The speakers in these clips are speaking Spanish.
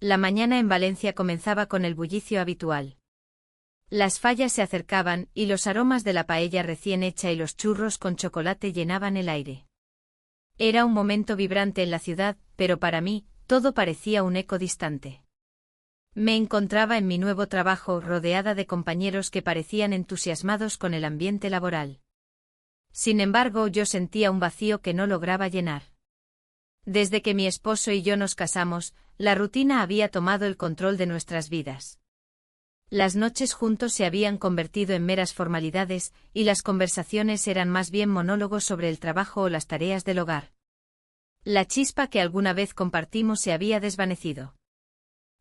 La mañana en Valencia comenzaba con el bullicio habitual. Las fallas se acercaban, y los aromas de la paella recién hecha y los churros con chocolate llenaban el aire. Era un momento vibrante en la ciudad, pero para mí, todo parecía un eco distante. Me encontraba en mi nuevo trabajo rodeada de compañeros que parecían entusiasmados con el ambiente laboral. Sin embargo, yo sentía un vacío que no lograba llenar. Desde que mi esposo y yo nos casamos, la rutina había tomado el control de nuestras vidas. Las noches juntos se habían convertido en meras formalidades, y las conversaciones eran más bien monólogos sobre el trabajo o las tareas del hogar. La chispa que alguna vez compartimos se había desvanecido.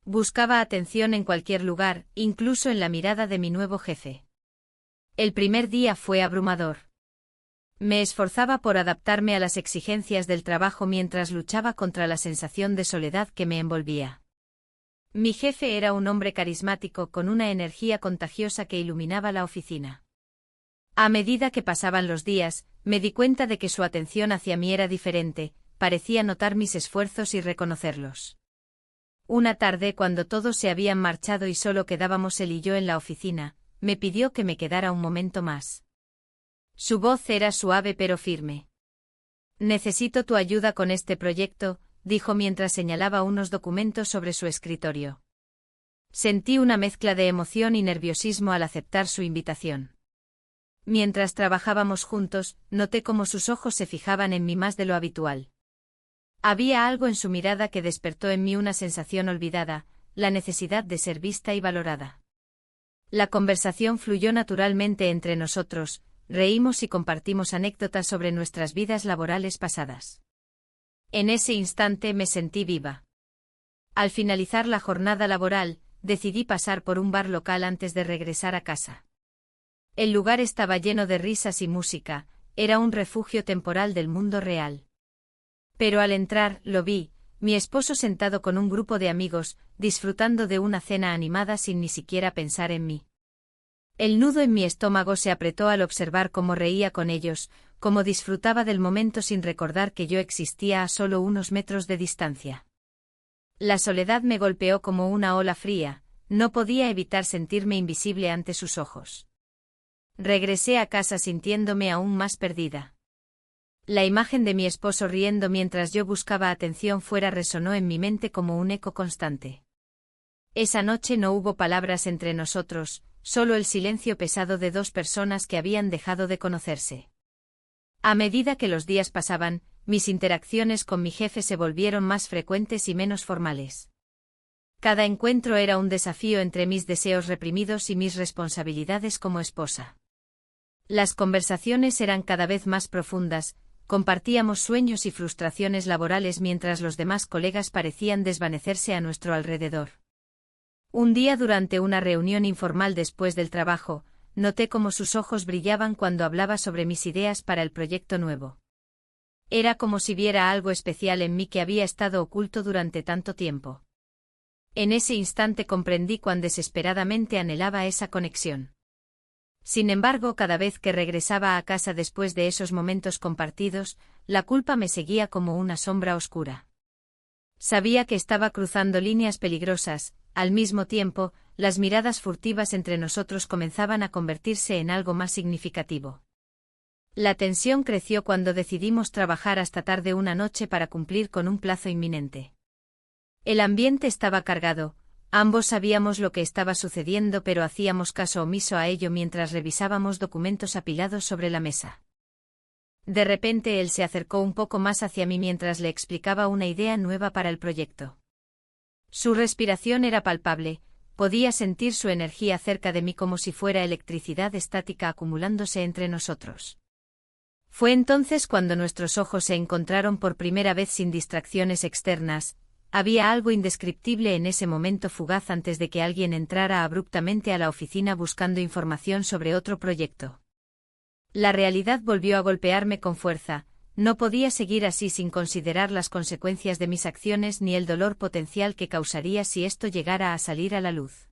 Buscaba atención en cualquier lugar, incluso en la mirada de mi nuevo jefe. El primer día fue abrumador. Me esforzaba por adaptarme a las exigencias del trabajo mientras luchaba contra la sensación de soledad que me envolvía. Mi jefe era un hombre carismático con una energía contagiosa que iluminaba la oficina. A medida que pasaban los días, me di cuenta de que su atención hacia mí era diferente, parecía notar mis esfuerzos y reconocerlos. Una tarde, cuando todos se habían marchado y solo quedábamos él y yo en la oficina, me pidió que me quedara un momento más. Su voz era suave pero firme. «Necesito tu ayuda con este proyecto», dijo mientras señalaba unos documentos sobre su escritorio. Sentí una mezcla de emoción y nerviosismo al aceptar su invitación. Mientras trabajábamos juntos, noté cómo sus ojos se fijaban en mí más de lo habitual. Había algo en su mirada que despertó en mí una sensación olvidada, la necesidad de ser vista y valorada. La conversación fluyó naturalmente entre nosotros, reímos y compartimos anécdotas sobre nuestras vidas laborales pasadas. En ese instante me sentí viva. Al finalizar la jornada laboral, decidí pasar por un bar local antes de regresar a casa. El lugar estaba lleno de risas y música, era un refugio temporal del mundo real. Pero al entrar, lo vi, mi esposo sentado con un grupo de amigos, disfrutando de una cena animada sin ni siquiera pensar en mí. El nudo en mi estómago se apretó al observar cómo reía con ellos, cómo disfrutaba del momento sin recordar que yo existía a solo unos metros de distancia. La soledad me golpeó como una ola fría, no podía evitar sentirme invisible ante sus ojos. Regresé a casa sintiéndome aún más perdida. La imagen de mi esposo riendo mientras yo buscaba atención fuera resonó en mi mente como un eco constante. Esa noche no hubo palabras entre nosotros, solo el silencio pesado de dos personas que habían dejado de conocerse. A medida que los días pasaban, mis interacciones con mi jefe se volvieron más frecuentes y menos formales. Cada encuentro era un desafío entre mis deseos reprimidos y mis responsabilidades como esposa. Las conversaciones eran cada vez más profundas, compartíamos sueños y frustraciones laborales mientras los demás colegas parecían desvanecerse a nuestro alrededor. Un día durante una reunión informal después del trabajo, noté cómo sus ojos brillaban cuando hablaba sobre mis ideas para el proyecto nuevo. Era como si viera algo especial en mí que había estado oculto durante tanto tiempo. En ese instante comprendí cuán desesperadamente anhelaba esa conexión. Sin embargo, cada vez que regresaba a casa después de esos momentos compartidos, la culpa me seguía como una sombra oscura. Sabía que estaba cruzando líneas peligrosas, al mismo tiempo, las miradas furtivas entre nosotros comenzaban a convertirse en algo más significativo. La tensión creció cuando decidimos trabajar hasta tarde una noche para cumplir con un plazo inminente. El ambiente estaba cargado, ambos sabíamos lo que estaba sucediendo pero hacíamos caso omiso a ello mientras revisábamos documentos apilados sobre la mesa. De repente él se acercó un poco más hacia mí mientras le explicaba una idea nueva para el proyecto. Su respiración era palpable, podía sentir su energía cerca de mí como si fuera electricidad estática acumulándose entre nosotros. Fue entonces cuando nuestros ojos se encontraron por primera vez sin distracciones externas. Había algo indescriptible en ese momento fugaz antes de que alguien entrara abruptamente a la oficina buscando información sobre otro proyecto. La realidad volvió a golpearme con fuerza, no podía seguir así sin considerar las consecuencias de mis acciones ni el dolor potencial que causaría si esto llegara a salir a la luz.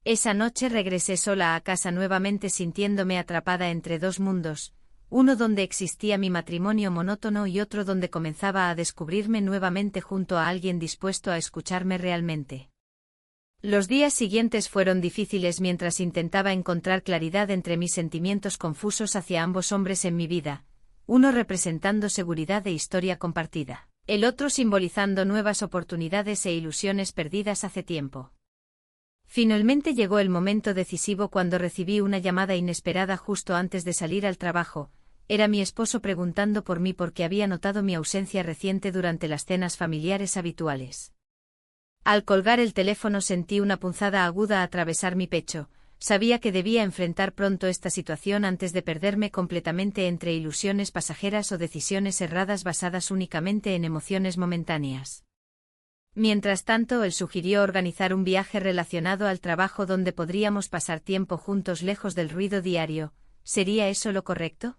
Esa noche regresé sola a casa nuevamente sintiéndome atrapada entre dos mundos, uno donde existía mi matrimonio monótono y otro donde comenzaba a descubrirme nuevamente junto a alguien dispuesto a escucharme realmente. Los días siguientes fueron difíciles mientras intentaba encontrar claridad entre mis sentimientos confusos hacia ambos hombres en mi vida, uno representando seguridad e historia compartida, el otro simbolizando nuevas oportunidades e ilusiones perdidas hace tiempo. Finalmente llegó el momento decisivo cuando recibí una llamada inesperada justo antes de salir al trabajo. Era mi esposo preguntando por mí porque había notado mi ausencia reciente durante las cenas familiares habituales. Al colgar el teléfono sentí una punzada aguda atravesar mi pecho. Sabía que debía enfrentar pronto esta situación antes de perderme completamente entre ilusiones pasajeras o decisiones erradas basadas únicamente en emociones momentáneas. Mientras tanto, él sugirió organizar un viaje relacionado al trabajo donde podríamos pasar tiempo juntos lejos del ruido diario. ¿Sería eso lo correcto?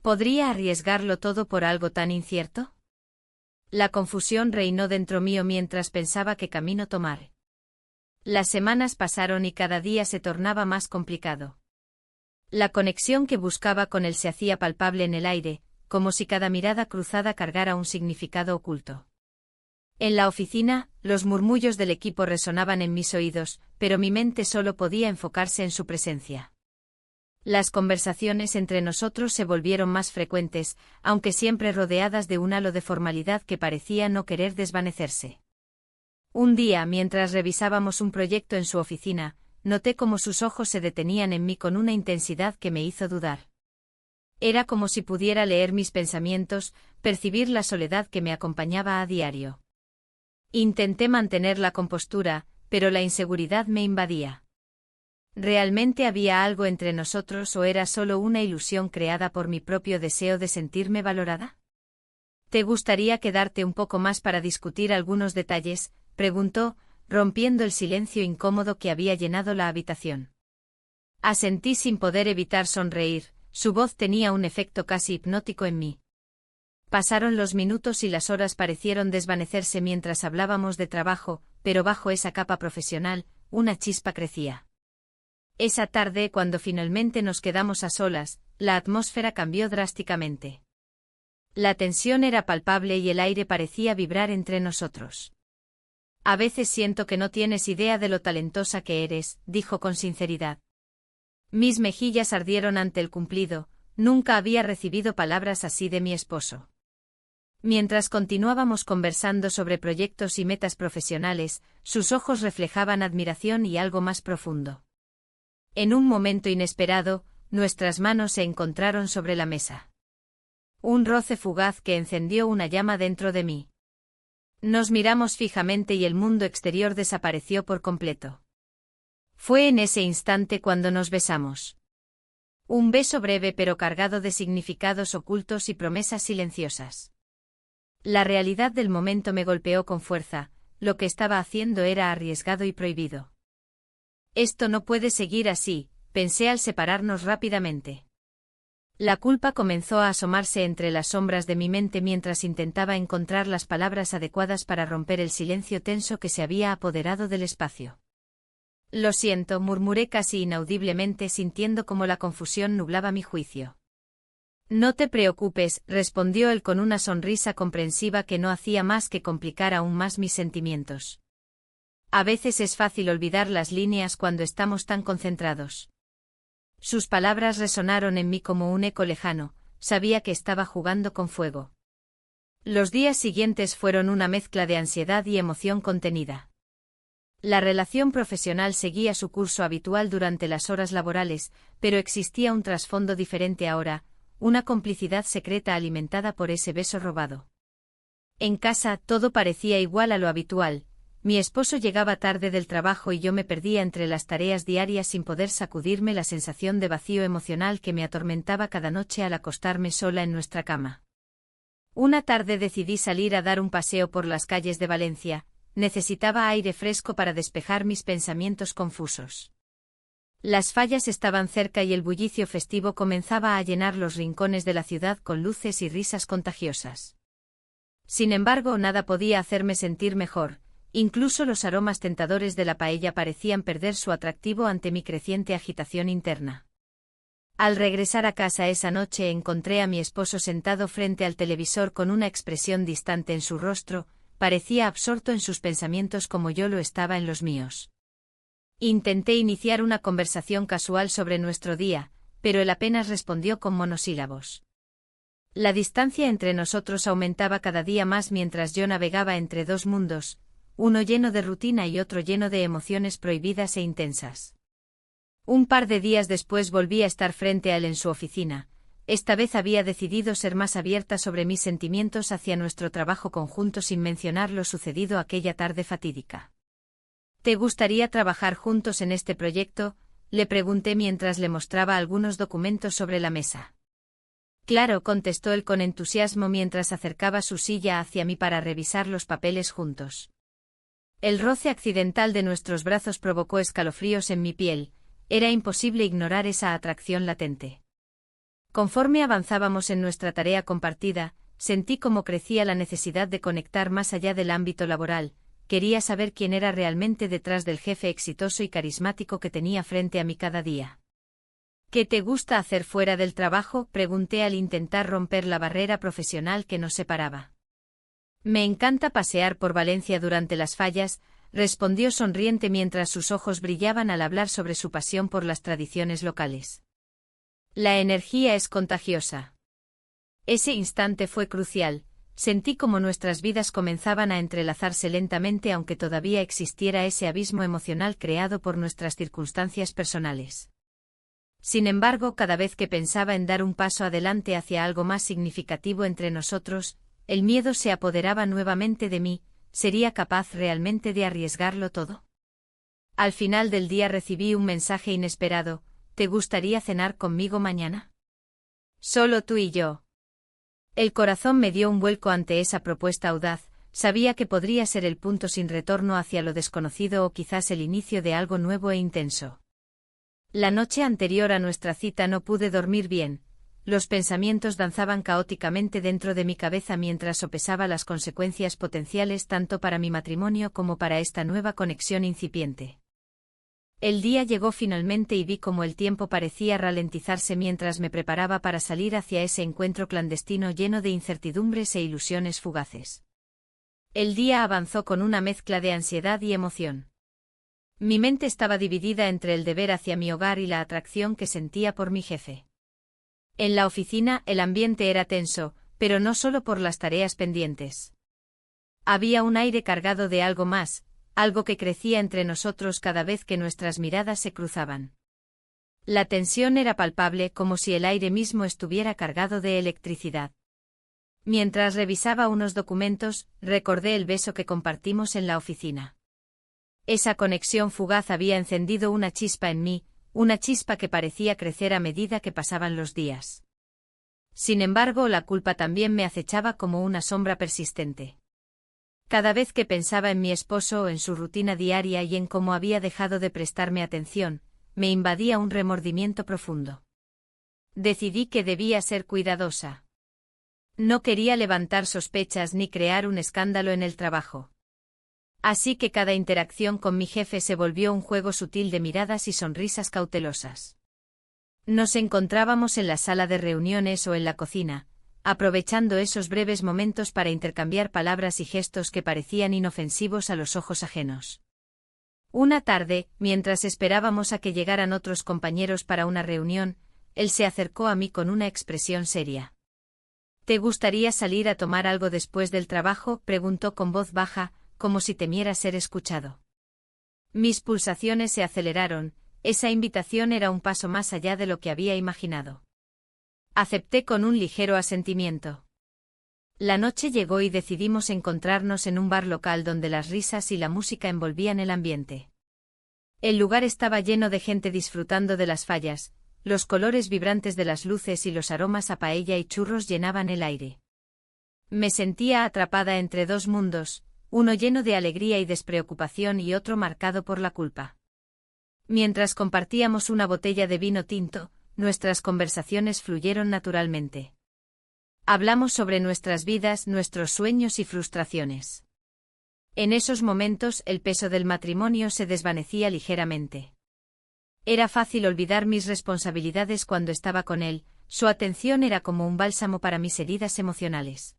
¿Podría arriesgarlo todo por algo tan incierto? La confusión reinó dentro mío mientras pensaba qué camino tomar. Las semanas pasaron y cada día se tornaba más complicado. La conexión que buscaba con él se hacía palpable en el aire, como si cada mirada cruzada cargara un significado oculto. En la oficina, los murmullos del equipo resonaban en mis oídos, pero mi mente solo podía enfocarse en su presencia. Las conversaciones entre nosotros se volvieron más frecuentes, aunque siempre rodeadas de un halo de formalidad que parecía no querer desvanecerse. Un día, mientras revisábamos un proyecto en su oficina, noté cómo sus ojos se detenían en mí con una intensidad que me hizo dudar. Era como si pudiera leer mis pensamientos, percibir la soledad que me acompañaba a diario. Intenté mantener la compostura, pero la inseguridad me invadía. ¿Realmente había algo entre nosotros o era solo una ilusión creada por mi propio deseo de sentirme valorada? ¿Te gustaría quedarte un poco más para discutir algunos detalles?, preguntó, rompiendo el silencio incómodo que había llenado la habitación. Asentí sin poder evitar sonreír, su voz tenía un efecto casi hipnótico en mí. Pasaron los minutos y las horas parecieron desvanecerse mientras hablábamos de trabajo, pero bajo esa capa profesional, una chispa crecía. Esa tarde, cuando finalmente nos quedamos a solas, la atmósfera cambió drásticamente. La tensión era palpable y el aire parecía vibrar entre nosotros. A veces siento que no tienes idea de lo talentosa que eres, dijo con sinceridad. Mis mejillas ardieron ante el cumplido, nunca había recibido palabras así de mi esposo. Mientras continuábamos conversando sobre proyectos y metas profesionales, sus ojos reflejaban admiración y algo más profundo. En un momento inesperado, nuestras manos se encontraron sobre la mesa. Un roce fugaz que encendió una llama dentro de mí. Nos miramos fijamente y el mundo exterior desapareció por completo. Fue en ese instante cuando nos besamos. Un beso breve pero cargado de significados ocultos y promesas silenciosas. La realidad del momento me golpeó con fuerza, lo que estaba haciendo era arriesgado y prohibido. Esto no puede seguir así, pensé al separarnos rápidamente. La culpa comenzó a asomarse entre las sombras de mi mente mientras intentaba encontrar las palabras adecuadas para romper el silencio tenso que se había apoderado del espacio. Lo siento, murmuré casi inaudiblemente sintiendo cómo la confusión nublaba mi juicio. No te preocupes, respondió él con una sonrisa comprensiva que no hacía más que complicar aún más mis sentimientos. A veces es fácil olvidar las líneas cuando estamos tan concentrados. Sus palabras resonaron en mí como un eco lejano, sabía que estaba jugando con fuego. Los días siguientes fueron una mezcla de ansiedad y emoción contenida. La relación profesional seguía su curso habitual durante las horas laborales, pero existía un trasfondo diferente ahora, una complicidad secreta alimentada por ese beso robado. En casa todo parecía igual a lo habitual. Mi esposo llegaba tarde del trabajo y yo me perdía entre las tareas diarias sin poder sacudirme la sensación de vacío emocional que me atormentaba cada noche al acostarme sola en nuestra cama. Una tarde decidí salir a dar un paseo por las calles de Valencia, necesitaba aire fresco para despejar mis pensamientos confusos. Las fallas estaban cerca y el bullicio festivo comenzaba a llenar los rincones de la ciudad con luces y risas contagiosas. Sin embargo, nada podía hacerme sentir mejor. Incluso los aromas tentadores de la paella parecían perder su atractivo ante mi creciente agitación interna. Al regresar a casa esa noche encontré a mi esposo sentado frente al televisor con una expresión distante en su rostro, parecía absorto en sus pensamientos como yo lo estaba en los míos. Intenté iniciar una conversación casual sobre nuestro día, pero él apenas respondió con monosílabos. La distancia entre nosotros aumentaba cada día más mientras yo navegaba entre dos mundos, uno lleno de rutina y otro lleno de emociones prohibidas e intensas. Un par de días después volví a estar frente a él en su oficina. Esta vez había decidido ser más abierta sobre mis sentimientos hacia nuestro trabajo conjunto sin mencionar lo sucedido aquella tarde fatídica. ¿Te gustaría trabajar juntos en este proyecto?, le pregunté mientras le mostraba algunos documentos sobre la mesa. Claro, contestó él con entusiasmo mientras acercaba su silla hacia mí para revisar los papeles juntos. El roce accidental de nuestros brazos provocó escalofríos en mi piel. Era imposible ignorar esa atracción latente. Conforme avanzábamos en nuestra tarea compartida, sentí cómo crecía la necesidad de conectar más allá del ámbito laboral. Quería saber quién era realmente detrás del jefe exitoso y carismático que tenía frente a mí cada día. ¿Qué te gusta hacer fuera del trabajo?, pregunté al intentar romper la barrera profesional que nos separaba. Me encanta pasear por Valencia durante las fallas, respondió sonriente mientras sus ojos brillaban al hablar sobre su pasión por las tradiciones locales. La energía es contagiosa. Ese instante fue crucial. Sentí como nuestras vidas comenzaban a entrelazarse lentamente aunque todavía existiera ese abismo emocional creado por nuestras circunstancias personales. Sin embargo, cada vez que pensaba en dar un paso adelante hacia algo más significativo entre nosotros, el miedo se apoderaba nuevamente de mí. ¿Sería capaz realmente de arriesgarlo todo? Al final del día recibí un mensaje inesperado. ¿Te gustaría cenar conmigo mañana? Solo tú y yo. El corazón me dio un vuelco ante esa propuesta audaz. Sabía que podría ser el punto sin retorno hacia lo desconocido o quizás el inicio de algo nuevo e intenso. La noche anterior a nuestra cita no pude dormir bien. Los pensamientos danzaban caóticamente dentro de mi cabeza mientras sopesaba las consecuencias potenciales tanto para mi matrimonio como para esta nueva conexión incipiente. El día llegó finalmente y vi cómo el tiempo parecía ralentizarse mientras me preparaba para salir hacia ese encuentro clandestino lleno de incertidumbres e ilusiones fugaces. El día avanzó con una mezcla de ansiedad y emoción. Mi mente estaba dividida entre el deber hacia mi hogar y la atracción que sentía por mi jefe. En la oficina el ambiente era tenso, pero no solo por las tareas pendientes. Había un aire cargado de algo más, algo que crecía entre nosotros cada vez que nuestras miradas se cruzaban. La tensión era palpable como si el aire mismo estuviera cargado de electricidad. Mientras revisaba unos documentos, recordé el beso que compartimos en la oficina. Esa conexión fugaz había encendido una chispa en mí, una chispa que parecía crecer a medida que pasaban los días. Sin embargo, la culpa también me acechaba como una sombra persistente. Cada vez que pensaba en mi esposo, en su rutina diaria y en cómo había dejado de prestarme atención, me invadía un remordimiento profundo. Decidí que debía ser cuidadosa. No quería levantar sospechas ni crear un escándalo en el trabajo. Así que cada interacción con mi jefe se volvió un juego sutil de miradas y sonrisas cautelosas. Nos encontrábamos en la sala de reuniones o en la cocina, aprovechando esos breves momentos para intercambiar palabras y gestos que parecían inofensivos a los ojos ajenos. Una tarde, mientras esperábamos a que llegaran otros compañeros para una reunión, él se acercó a mí con una expresión seria. ¿Te gustaría salir a tomar algo después del trabajo?, preguntó con voz baja, como si temiera ser escuchado. Mis pulsaciones se aceleraron. Esa invitación era un paso más allá de lo que había imaginado. Acepté con un ligero asentimiento. La noche llegó y decidimos encontrarnos en un bar local donde las risas y la música envolvían el ambiente. El lugar estaba lleno de gente disfrutando de las fallas, los colores vibrantes de las luces y los aromas a paella y churros llenaban el aire. Me sentía atrapada entre dos mundos, uno lleno de alegría y despreocupación y otro marcado por la culpa. Mientras compartíamos una botella de vino tinto, nuestras conversaciones fluyeron naturalmente. Hablamos sobre nuestras vidas, nuestros sueños y frustraciones. En esos momentos el peso del matrimonio se desvanecía ligeramente. Era fácil olvidar mis responsabilidades cuando estaba con él, su atención era como un bálsamo para mis heridas emocionales.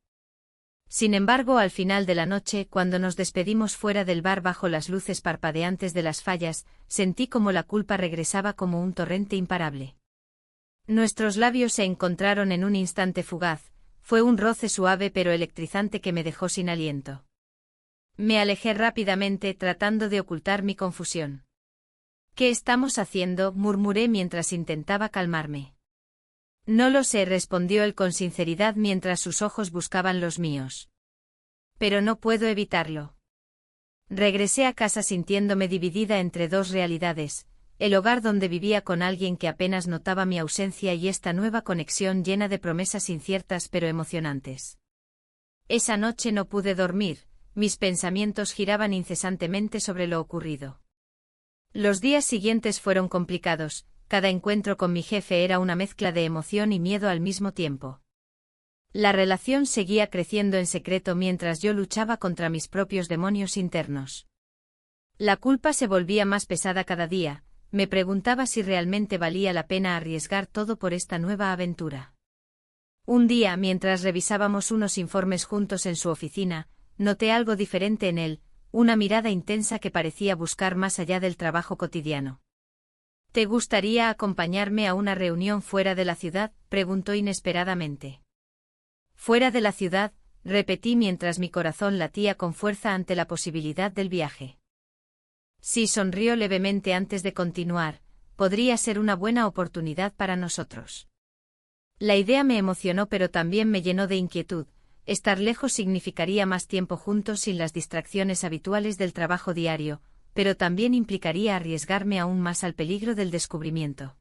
Sin embargo, al final de la noche, cuando nos despedimos fuera del bar bajo las luces parpadeantes de las fallas, sentí como la culpa regresaba como un torrente imparable. Nuestros labios se encontraron en un instante fugaz, fue un roce suave pero electrizante que me dejó sin aliento. Me alejé rápidamente tratando de ocultar mi confusión. «¿Qué estamos haciendo?», murmuré mientras intentaba calmarme. «No lo sé», respondió él con sinceridad mientras sus ojos buscaban los míos. «Pero no puedo evitarlo». Regresé a casa sintiéndome dividida entre dos realidades, el hogar donde vivía con alguien que apenas notaba mi ausencia y esta nueva conexión llena de promesas inciertas pero emocionantes. Esa noche no pude dormir, mis pensamientos giraban incesantemente sobre lo ocurrido. Los días siguientes fueron complicados, cada encuentro con mi jefe era una mezcla de emoción y miedo al mismo tiempo. La relación seguía creciendo en secreto mientras yo luchaba contra mis propios demonios internos. La culpa se volvía más pesada cada día, me preguntaba si realmente valía la pena arriesgar todo por esta nueva aventura. Un día, mientras revisábamos unos informes juntos en su oficina, noté algo diferente en él, una mirada intensa que parecía buscar más allá del trabajo cotidiano. «¿Te gustaría acompañarme a una reunión fuera de la ciudad?», preguntó inesperadamente. «Fuera de la ciudad», repetí mientras mi corazón latía con fuerza ante la posibilidad del viaje. Sí, sonrió levemente antes de continuar, podría ser una buena oportunidad para nosotros. La idea me emocionó pero también me llenó de inquietud, estar lejos significaría más tiempo juntos sin las distracciones habituales del trabajo diario, pero también implicaría arriesgarme aún más al peligro del descubrimiento.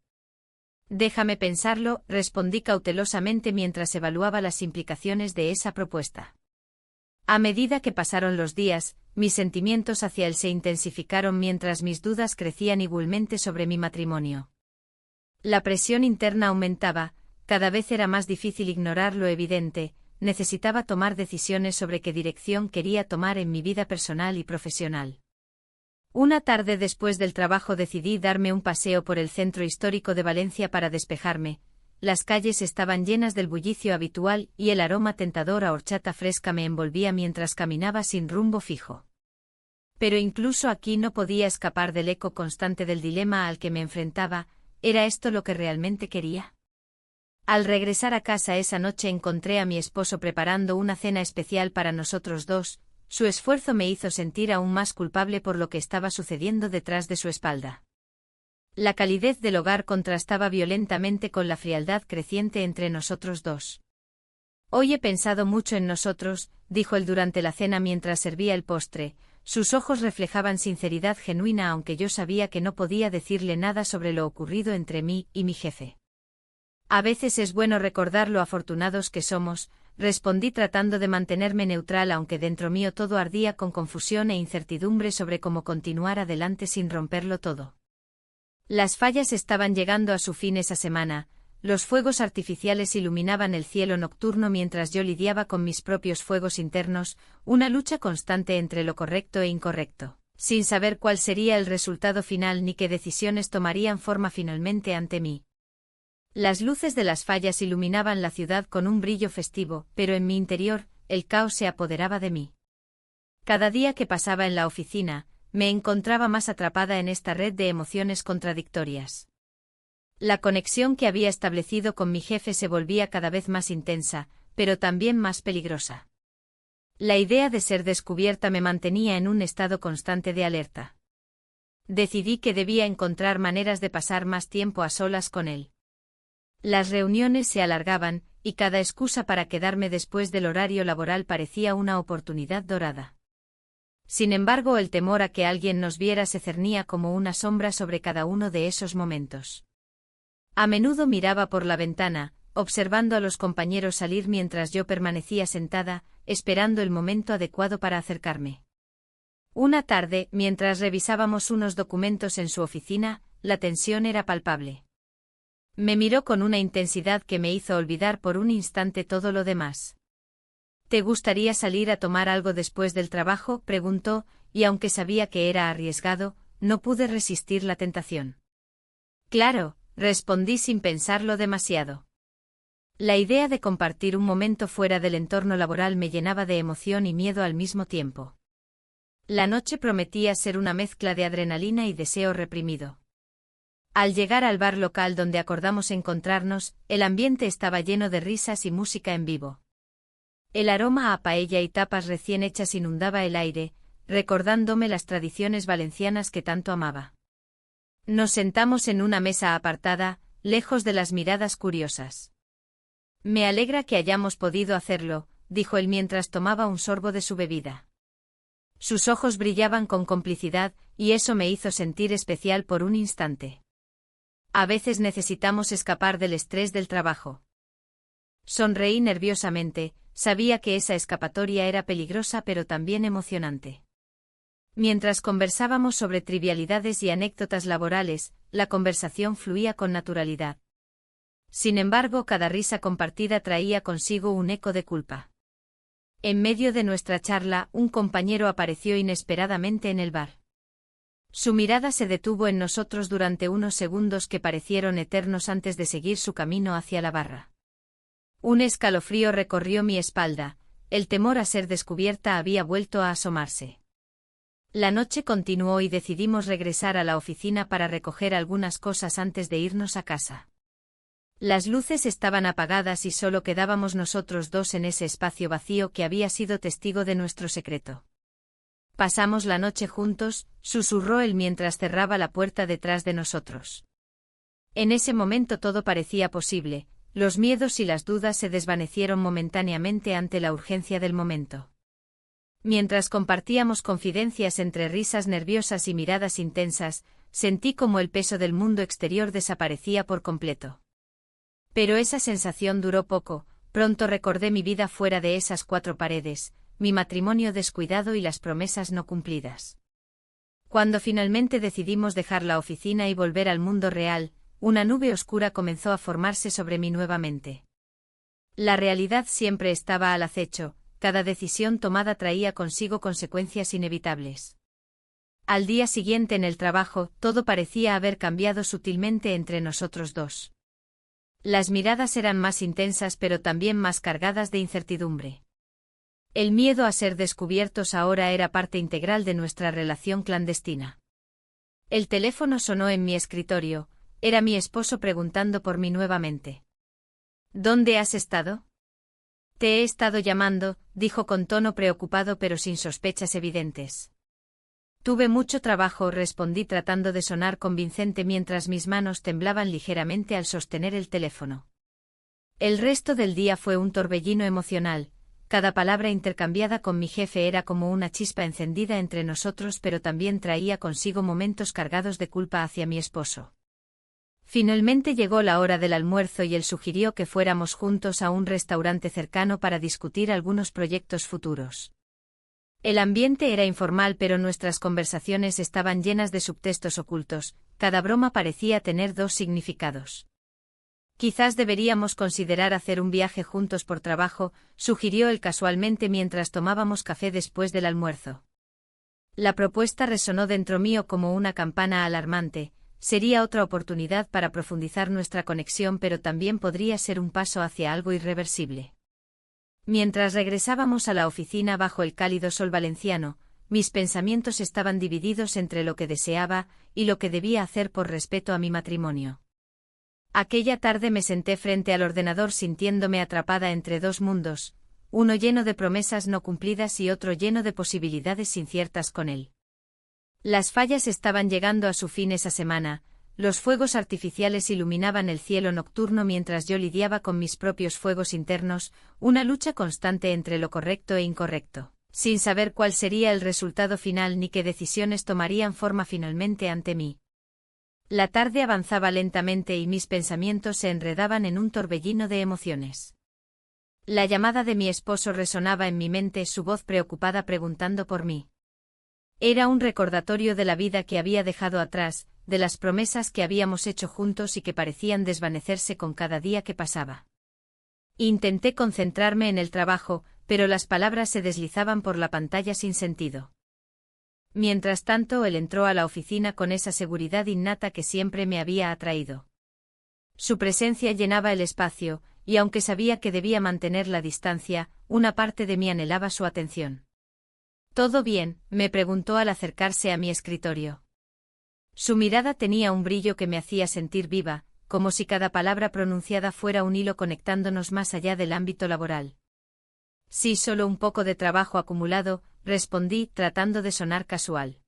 «Déjame pensarlo», respondí cautelosamente mientras evaluaba las implicaciones de esa propuesta. A medida que pasaron los días, mis sentimientos hacia él se intensificaron mientras mis dudas crecían igualmente sobre mi matrimonio. La presión interna aumentaba, cada vez era más difícil ignorar lo evidente, necesitaba tomar decisiones sobre qué dirección quería tomar en mi vida personal y profesional. Una tarde después del trabajo decidí darme un paseo por el centro histórico de Valencia para despejarme. Las calles estaban llenas del bullicio habitual y el aroma tentador a horchata fresca me envolvía mientras caminaba sin rumbo fijo. Pero incluso aquí no podía escapar del eco constante del dilema al que me enfrentaba, ¿era esto lo que realmente quería? Al regresar a casa esa noche encontré a mi esposo preparando una cena especial para nosotros dos, su esfuerzo me hizo sentir aún más culpable por lo que estaba sucediendo detrás de su espalda. La calidez del hogar contrastaba violentamente con la frialdad creciente entre nosotros dos. «Hoy he pensado mucho en nosotros», dijo él durante la cena mientras servía el postre, sus ojos reflejaban sinceridad genuina aunque yo sabía que no podía decirle nada sobre lo ocurrido entre mí y mi jefe. «A veces es bueno recordar lo afortunados que somos», respondí tratando de mantenerme neutral aunque dentro mío todo ardía con confusión e incertidumbre sobre cómo continuar adelante sin romperlo todo. Las fallas estaban llegando a su fin esa semana, los fuegos artificiales iluminaban el cielo nocturno mientras yo lidiaba con mis propios fuegos internos, una lucha constante entre lo correcto e incorrecto, sin saber cuál sería el resultado final ni qué decisiones tomarían forma finalmente ante mí. Las luces de las fallas iluminaban la ciudad con un brillo festivo, pero en mi interior, el caos se apoderaba de mí. Cada día que pasaba en la oficina, me encontraba más atrapada en esta red de emociones contradictorias. La conexión que había establecido con mi jefe se volvía cada vez más intensa, pero también más peligrosa. La idea de ser descubierta me mantenía en un estado constante de alerta. Decidí que debía encontrar maneras de pasar más tiempo a solas con él. Las reuniones se alargaban, y cada excusa para quedarme después del horario laboral parecía una oportunidad dorada. Sin embargo, el temor a que alguien nos viera se cernía como una sombra sobre cada uno de esos momentos. A menudo miraba por la ventana, observando a los compañeros salir mientras yo permanecía sentada, esperando el momento adecuado para acercarme. Una tarde, mientras revisábamos unos documentos en su oficina, la tensión era palpable. Me miró con una intensidad que me hizo olvidar por un instante todo lo demás. «¿Te gustaría salir a tomar algo después del trabajo?», preguntó, y aunque sabía que era arriesgado, no pude resistir la tentación. Claro, respondí sin pensarlo demasiado. La idea de compartir un momento fuera del entorno laboral me llenaba de emoción y miedo al mismo tiempo. La noche prometía ser una mezcla de adrenalina y deseo reprimido. Al llegar al bar local donde acordamos encontrarnos, el ambiente estaba lleno de risas y música en vivo. El aroma a paella y tapas recién hechas inundaba el aire, recordándome las tradiciones valencianas que tanto amaba. Nos sentamos en una mesa apartada, lejos de las miradas curiosas. Me alegra que hayamos podido hacerlo, dijo él mientras tomaba un sorbo de su bebida. Sus ojos brillaban con complicidad, y eso me hizo sentir especial por un instante. A veces necesitamos escapar del estrés del trabajo. Sonreí nerviosamente, sabía que esa escapatoria era peligrosa pero también emocionante. Mientras conversábamos sobre trivialidades y anécdotas laborales, la conversación fluía con naturalidad. Sin embargo, cada risa compartida traía consigo un eco de culpa. En medio de nuestra charla, un compañero apareció inesperadamente en el bar. Su mirada se detuvo en nosotros durante unos segundos que parecieron eternos antes de seguir su camino hacia la barra. Un escalofrío recorrió mi espalda, el temor a ser descubierta había vuelto a asomarse. La noche continuó y decidimos regresar a la oficina para recoger algunas cosas antes de irnos a casa. Las luces estaban apagadas y solo quedábamos nosotros dos en ese espacio vacío que había sido testigo de nuestro secreto. Pasamos la noche juntos, susurró él mientras cerraba la puerta detrás de nosotros. En ese momento todo parecía posible, los miedos y las dudas se desvanecieron momentáneamente ante la urgencia del momento. Mientras compartíamos confidencias entre risas nerviosas y miradas intensas, sentí como el peso del mundo exterior desaparecía por completo. Pero esa sensación duró poco, pronto recordé mi vida fuera de esas cuatro paredes, mi matrimonio descuidado y las promesas no cumplidas. Cuando finalmente decidimos dejar la oficina y volver al mundo real, una nube oscura comenzó a formarse sobre mí nuevamente. La realidad siempre estaba al acecho, cada decisión tomada traía consigo consecuencias inevitables. Al día siguiente en el trabajo, todo parecía haber cambiado sutilmente entre nosotros dos. Las miradas eran más intensas pero también más cargadas de incertidumbre. El miedo a ser descubiertos ahora era parte integral de nuestra relación clandestina. El teléfono sonó en mi escritorio, era mi esposo preguntando por mí nuevamente. ¿Dónde has estado? Te he estado llamando, dijo con tono preocupado pero sin sospechas evidentes. Tuve mucho trabajo, respondí tratando de sonar convincente mientras mis manos temblaban ligeramente al sostener el teléfono. El resto del día fue un torbellino emocional, cada palabra intercambiada con mi jefe era como una chispa encendida entre nosotros pero también traía consigo momentos cargados de culpa hacia mi esposo. Finalmente llegó la hora del almuerzo y él sugirió que fuéramos juntos a un restaurante cercano para discutir algunos proyectos futuros. El ambiente era informal pero nuestras conversaciones estaban llenas de subtextos ocultos, cada broma parecía tener dos significados. Quizás deberíamos considerar hacer un viaje juntos por trabajo, sugirió él casualmente mientras tomábamos café después del almuerzo. La propuesta resonó dentro mío como una campana alarmante, sería otra oportunidad para profundizar nuestra conexión pero también podría ser un paso hacia algo irreversible. Mientras regresábamos a la oficina bajo el cálido sol valenciano, mis pensamientos estaban divididos entre lo que deseaba y lo que debía hacer por respeto a mi matrimonio. Aquella tarde me senté frente al ordenador sintiéndome atrapada entre dos mundos, uno lleno de promesas no cumplidas y otro lleno de posibilidades inciertas con él. Las fallas estaban llegando a su fin esa semana, los fuegos artificiales iluminaban el cielo nocturno mientras yo lidiaba con mis propios fuegos internos, una lucha constante entre lo correcto e incorrecto, sin saber cuál sería el resultado final ni qué decisiones tomarían forma finalmente ante mí. La tarde avanzaba lentamente y mis pensamientos se enredaban en un torbellino de emociones. La llamada de mi esposo resonaba en mi mente, su voz preocupada preguntando por mí. Era un recordatorio de la vida que había dejado atrás, de las promesas que habíamos hecho juntos y que parecían desvanecerse con cada día que pasaba. Intenté concentrarme en el trabajo, pero las palabras se deslizaban por la pantalla sin sentido. Mientras tanto, él entró a la oficina con esa seguridad innata que siempre me había atraído. Su presencia llenaba el espacio, y aunque sabía que debía mantener la distancia, una parte de mí anhelaba su atención. «¿Todo bien?», me preguntó al acercarse a mi escritorio. Su mirada tenía un brillo que me hacía sentir viva, como si cada palabra pronunciada fuera un hilo conectándonos más allá del ámbito laboral. «Sí, solo un poco de trabajo acumulado», respondí, tratando de sonar casual.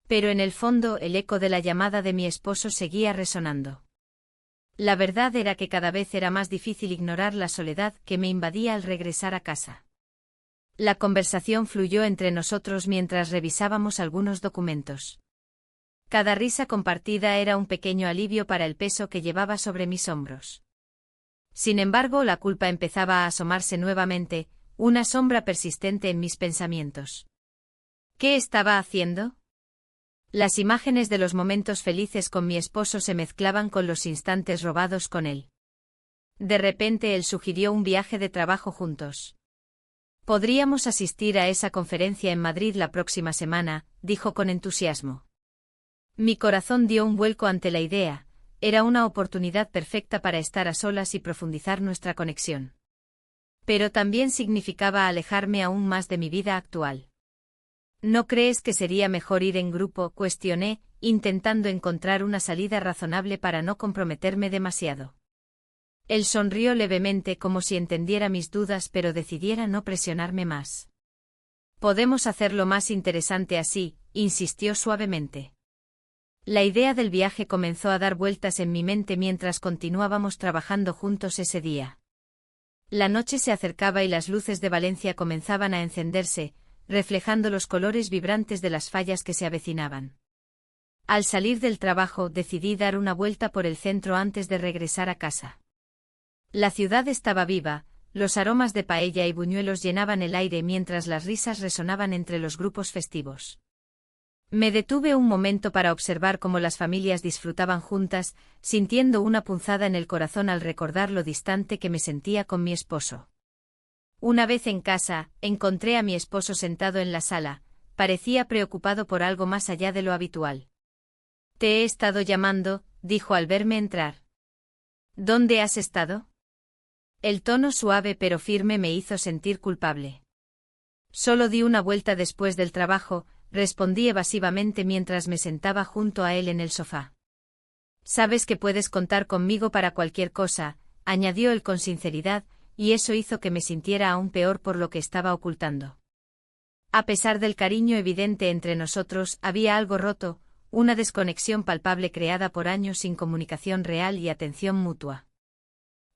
Pero en el fondo el eco de la llamada de mi esposo seguía resonando. La verdad era que cada vez era más difícil ignorar la soledad que me invadía al regresar a casa. La conversación fluyó entre nosotros mientras revisábamos algunos documentos. Cada risa compartida era un pequeño alivio para el peso que llevaba sobre mis hombros. Sin embargo, la culpa empezaba a asomarse nuevamente, una sombra persistente en mis pensamientos. ¿Qué estaba haciendo? Las imágenes de los momentos felices con mi esposo se mezclaban con los instantes robados con él. De repente él sugirió un viaje de trabajo juntos. «Podríamos asistir a esa conferencia en Madrid la próxima semana», dijo con entusiasmo. Mi corazón dio un vuelco ante la idea, era una oportunidad perfecta para estar a solas y profundizar nuestra conexión. Pero también significaba alejarme aún más de mi vida actual. «¿No crees que sería mejor ir en grupo?», cuestioné, intentando encontrar una salida razonable para no comprometerme demasiado. Él sonrió levemente como si entendiera mis dudas pero decidiera no presionarme más. «Podemos hacerlo más interesante así», insistió suavemente. La idea del viaje comenzó a dar vueltas en mi mente mientras continuábamos trabajando juntos ese día. La noche se acercaba y las luces de Valencia comenzaban a encenderse, reflejando los colores vibrantes de las fallas que se avecinaban. Al salir del trabajo decidí dar una vuelta por el centro antes de regresar a casa. La ciudad estaba viva, los aromas de paella y buñuelos llenaban el aire mientras las risas resonaban entre los grupos festivos. Me detuve un momento para observar cómo las familias disfrutaban juntas, sintiendo una punzada en el corazón al recordar lo distante que me sentía con mi esposo. Una vez en casa, encontré a mi esposo sentado en la sala, parecía preocupado por algo más allá de lo habitual. «Te he estado llamando», dijo al verme entrar. «¿Dónde has estado?». El tono suave pero firme me hizo sentir culpable. «Solo di una vuelta después del trabajo», respondí evasivamente mientras me sentaba junto a él en el sofá. «Sabes que puedes contar conmigo para cualquier cosa», añadió él con sinceridad, y eso hizo que me sintiera aún peor por lo que estaba ocultando. A pesar del cariño evidente entre nosotros, había algo roto, una desconexión palpable creada por años sin comunicación real y atención mutua.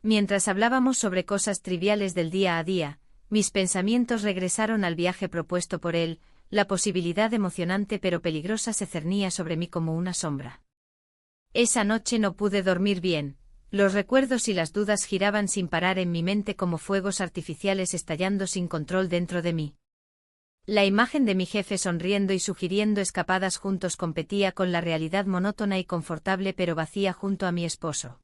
Mientras hablábamos sobre cosas triviales del día a día, mis pensamientos regresaron al viaje propuesto por él. La posibilidad emocionante pero peligrosa se cernía sobre mí como una sombra. Esa noche no pude dormir bien, los recuerdos y las dudas giraban sin parar en mi mente como fuegos artificiales estallando sin control dentro de mí. La imagen de mi jefe sonriendo y sugiriendo escapadas juntos competía con la realidad monótona y confortable pero vacía junto a mi esposo.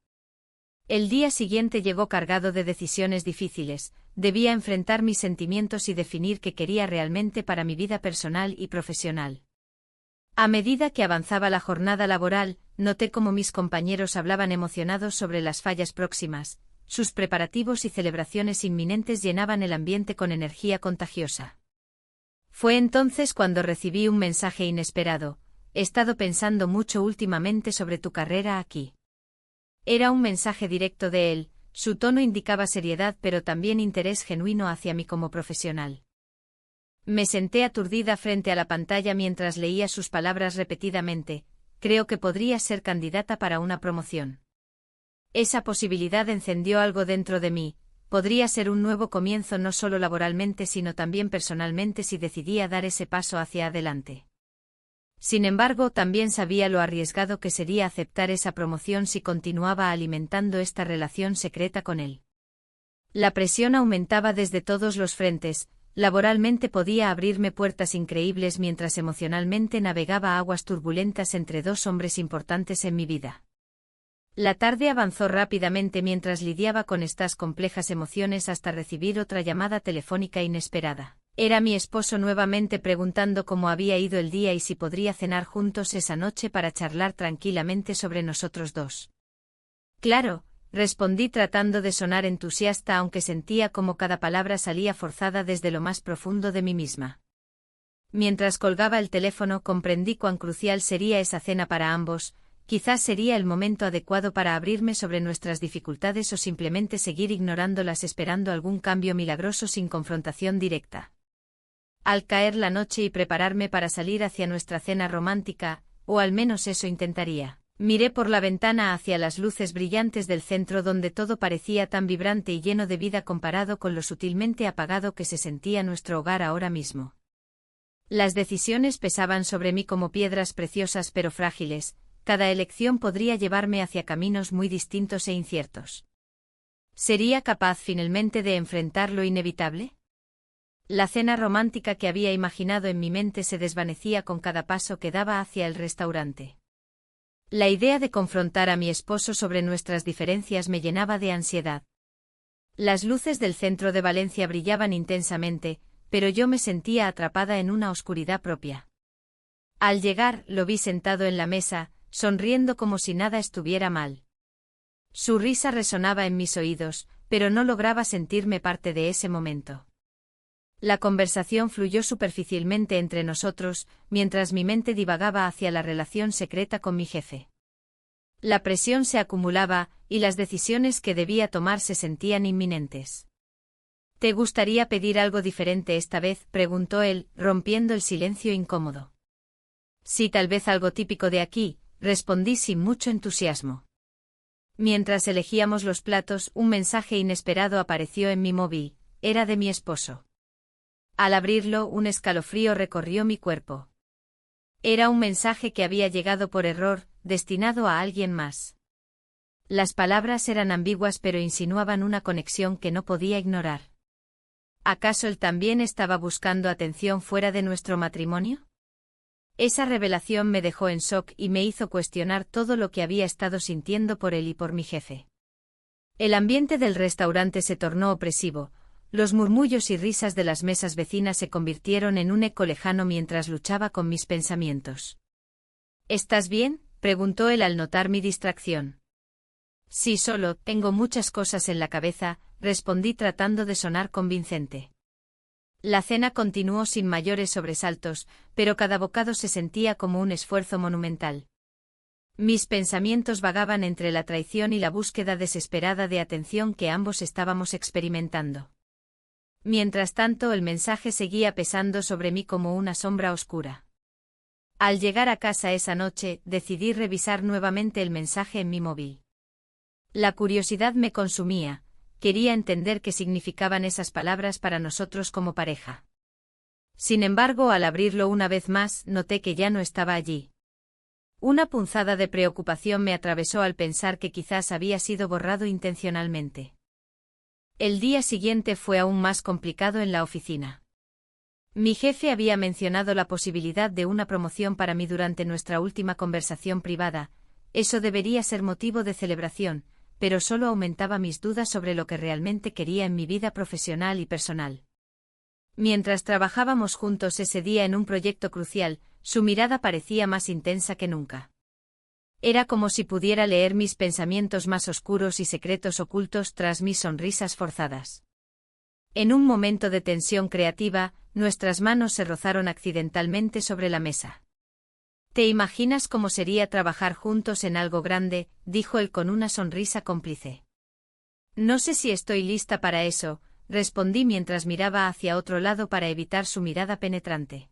El día siguiente llegó cargado de decisiones difíciles, debía enfrentar mis sentimientos y definir qué quería realmente para mi vida personal y profesional. A medida que avanzaba la jornada laboral, noté cómo mis compañeros hablaban emocionados sobre las fallas próximas, sus preparativos y celebraciones inminentes llenaban el ambiente con energía contagiosa. Fue entonces cuando recibí un mensaje inesperado: «He estado pensando mucho últimamente sobre tu carrera aquí». Era un mensaje directo de él, su tono indicaba seriedad pero también interés genuino hacia mí como profesional. Me senté aturdida frente a la pantalla mientras leía sus palabras repetidamente: «Creo que podría ser candidata para una promoción». Esa posibilidad encendió algo dentro de mí, podría ser un nuevo comienzo no solo laboralmente sino también personalmente si decidía dar ese paso hacia adelante. Sin embargo, también sabía lo arriesgado que sería aceptar esa promoción si continuaba alimentando esta relación secreta con él. La presión aumentaba desde todos los frentes, laboralmente podía abrirme puertas increíbles mientras emocionalmente navegaba aguas turbulentas entre dos hombres importantes en mi vida. La tarde avanzó rápidamente mientras lidiaba con estas complejas emociones hasta recibir otra llamada telefónica inesperada. Era mi esposo nuevamente preguntando cómo había ido el día y si podría cenar juntos esa noche para charlar tranquilamente sobre nosotros dos. Claro, respondí tratando de sonar entusiasta aunque sentía como cada palabra salía forzada desde lo más profundo de mí misma. Mientras colgaba el teléfono comprendí cuán crucial sería esa cena para ambos. Quizás sería el momento adecuado para abrirme sobre nuestras dificultades o simplemente seguir ignorándolas esperando algún cambio milagroso sin confrontación directa. Al caer la noche y prepararme para salir hacia nuestra cena romántica, o al menos eso intentaría, miré por la ventana hacia las luces brillantes del centro donde todo parecía tan vibrante y lleno de vida comparado con lo sutilmente apagado que se sentía nuestro hogar ahora mismo. Las decisiones pesaban sobre mí como piedras preciosas pero frágiles. Cada elección podría llevarme hacia caminos muy distintos e inciertos. ¿Sería capaz finalmente de enfrentar lo inevitable? La cena romántica que había imaginado en mi mente se desvanecía con cada paso que daba hacia el restaurante. La idea de confrontar a mi esposo sobre nuestras diferencias me llenaba de ansiedad. Las luces del centro de Valencia brillaban intensamente, pero yo me sentía atrapada en una oscuridad propia. Al llegar, lo vi sentado en la mesa, sonriendo como si nada estuviera mal. Su risa resonaba en mis oídos, pero no lograba sentirme parte de ese momento. La conversación fluyó superficialmente entre nosotros, mientras mi mente divagaba hacia la relación secreta con mi jefe. La presión se acumulaba, y las decisiones que debía tomar se sentían inminentes. ¿Te gustaría pedir algo diferente esta vez?, preguntó él, rompiendo el silencio incómodo. Sí, tal vez algo típico de aquí, respondí sin mucho entusiasmo. Mientras elegíamos los platos, un mensaje inesperado apareció en mi móvil. Era de mi esposo. Al abrirlo, un escalofrío recorrió mi cuerpo. Era un mensaje que había llegado por error, destinado a alguien más. Las palabras eran ambiguas pero insinuaban una conexión que no podía ignorar. ¿Acaso él también estaba buscando atención fuera de nuestro matrimonio? Esa revelación me dejó en shock y me hizo cuestionar todo lo que había estado sintiendo por él y por mi jefe. El ambiente del restaurante se tornó opresivo. Los murmullos y risas de las mesas vecinas se convirtieron en un eco lejano mientras luchaba con mis pensamientos. ¿Estás bien?, preguntó él al notar mi distracción. Sí, solo tengo muchas cosas en la cabeza, respondí tratando de sonar convincente. La cena continuó sin mayores sobresaltos, pero cada bocado se sentía como un esfuerzo monumental. Mis pensamientos vagaban entre la traición y la búsqueda desesperada de atención que ambos estábamos experimentando. Mientras tanto, el mensaje seguía pesando sobre mí como una sombra oscura. Al llegar a casa esa noche, decidí revisar nuevamente el mensaje en mi móvil. La curiosidad me consumía, quería entender qué significaban esas palabras para nosotros como pareja. Sin embargo, al abrirlo una vez más, noté que ya no estaba allí. Una punzada de preocupación me atravesó al pensar que quizás había sido borrado intencionalmente. El día siguiente fue aún más complicado en la oficina. Mi jefe había mencionado la posibilidad de una promoción para mí durante nuestra última conversación privada. Eso debería ser motivo de celebración, pero solo aumentaba mis dudas sobre lo que realmente quería en mi vida profesional y personal. Mientras trabajábamos juntos ese día en un proyecto crucial, su mirada parecía más intensa que nunca. Era como si pudiera leer mis pensamientos más oscuros y secretos ocultos tras mis sonrisas forzadas. En un momento de tensión creativa, nuestras manos se rozaron accidentalmente sobre la mesa. ¿Te imaginas cómo sería trabajar juntos en algo grande?, dijo él con una sonrisa cómplice. No sé si estoy lista para eso, respondí mientras miraba hacia otro lado para evitar su mirada penetrante.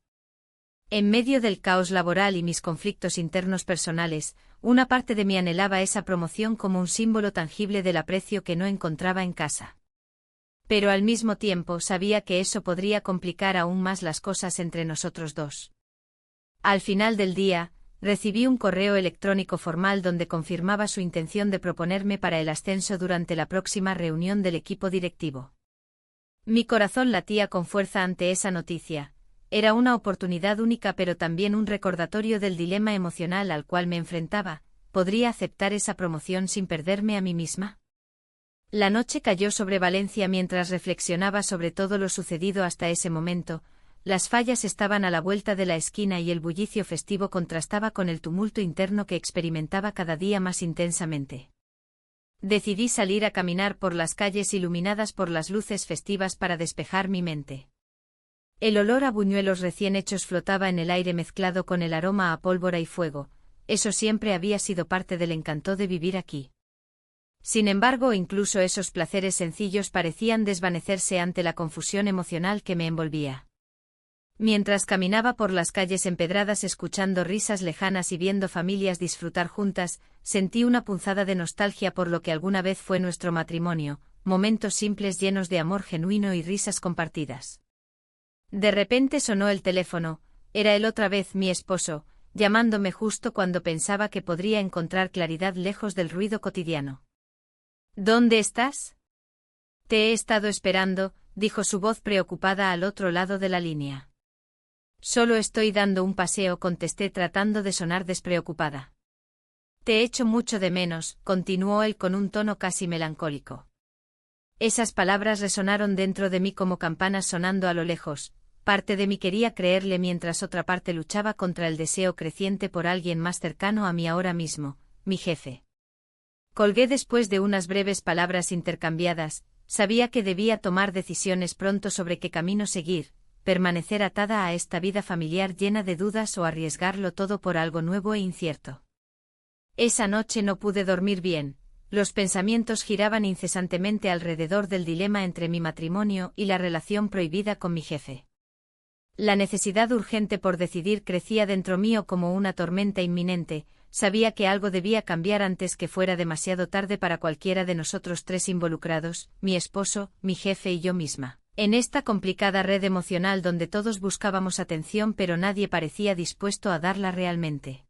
En medio del caos laboral y mis conflictos internos personales, una parte de mí anhelaba esa promoción como un símbolo tangible del aprecio que no encontraba en casa. Pero al mismo tiempo sabía que eso podría complicar aún más las cosas entre nosotros dos. Al final del día, recibí un correo electrónico formal donde confirmaba su intención de proponerme para el ascenso durante la próxima reunión del equipo directivo. Mi corazón latía con fuerza ante esa noticia. Era una oportunidad única pero también un recordatorio del dilema emocional al cual me enfrentaba. ¿Podría aceptar esa promoción sin perderme a mí misma? La noche cayó sobre Valencia mientras reflexionaba sobre todo lo sucedido hasta ese momento. Las fallas estaban a la vuelta de la esquina y el bullicio festivo contrastaba con el tumulto interno que experimentaba cada día más intensamente. Decidí salir a caminar por las calles iluminadas por las luces festivas para despejar mi mente. El olor a buñuelos recién hechos flotaba en el aire mezclado con el aroma a pólvora y fuego. Eso siempre había sido parte del encanto de vivir aquí. Sin embargo, incluso esos placeres sencillos parecían desvanecerse ante la confusión emocional que me envolvía. Mientras caminaba por las calles empedradas escuchando risas lejanas y viendo familias disfrutar juntas, sentí una punzada de nostalgia por lo que alguna vez fue nuestro matrimonio, momentos simples llenos de amor genuino y risas compartidas. De repente sonó el teléfono, era él otra vez, mi esposo, llamándome justo cuando pensaba que podría encontrar claridad lejos del ruido cotidiano. ¿Dónde estás? Te he estado esperando, dijo su voz preocupada al otro lado de la línea. Solo estoy dando un paseo, contesté tratando de sonar despreocupada. Te echo mucho de menos, continuó él con un tono casi melancólico. Esas palabras resonaron dentro de mí como campanas sonando a lo lejos. Parte de mí quería creerle mientras otra parte luchaba contra el deseo creciente por alguien más cercano a mí ahora mismo, mi jefe. Colgué después de unas breves palabras intercambiadas. Sabía que debía tomar decisiones pronto sobre qué camino seguir, permanecer atada a esta vida familiar llena de dudas o arriesgarlo todo por algo nuevo e incierto. Esa noche no pude dormir bien, los pensamientos giraban incesantemente alrededor del dilema entre mi matrimonio y la relación prohibida con mi jefe. La necesidad urgente por decidir crecía dentro mío como una tormenta inminente. Sabía que algo debía cambiar antes que fuera demasiado tarde para cualquiera de nosotros tres involucrados, mi esposo, mi jefe y yo misma, en esta complicada red emocional donde todos buscábamos atención pero nadie parecía dispuesto a darla realmente.